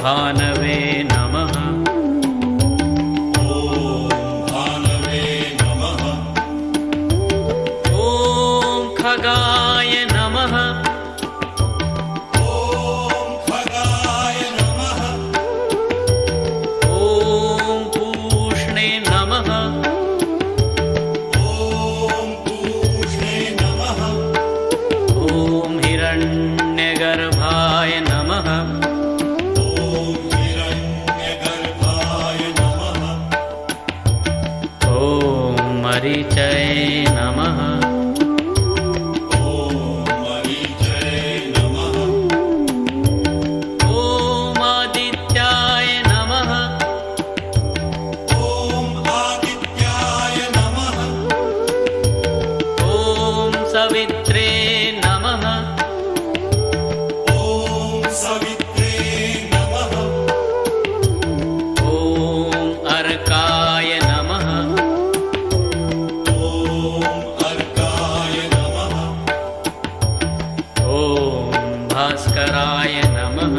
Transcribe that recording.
भानवे नमः। ॐ खगाय नमः। ॐ पूष्णे नमः। ॐ हिरण्यगर्भाय नमः। ॐ मरीचये नमः। ॐ आदित्याय नमः। ॐ सवित्रे नमः। ॐ अर्काय नमः। ॐ भास्कराय नमः।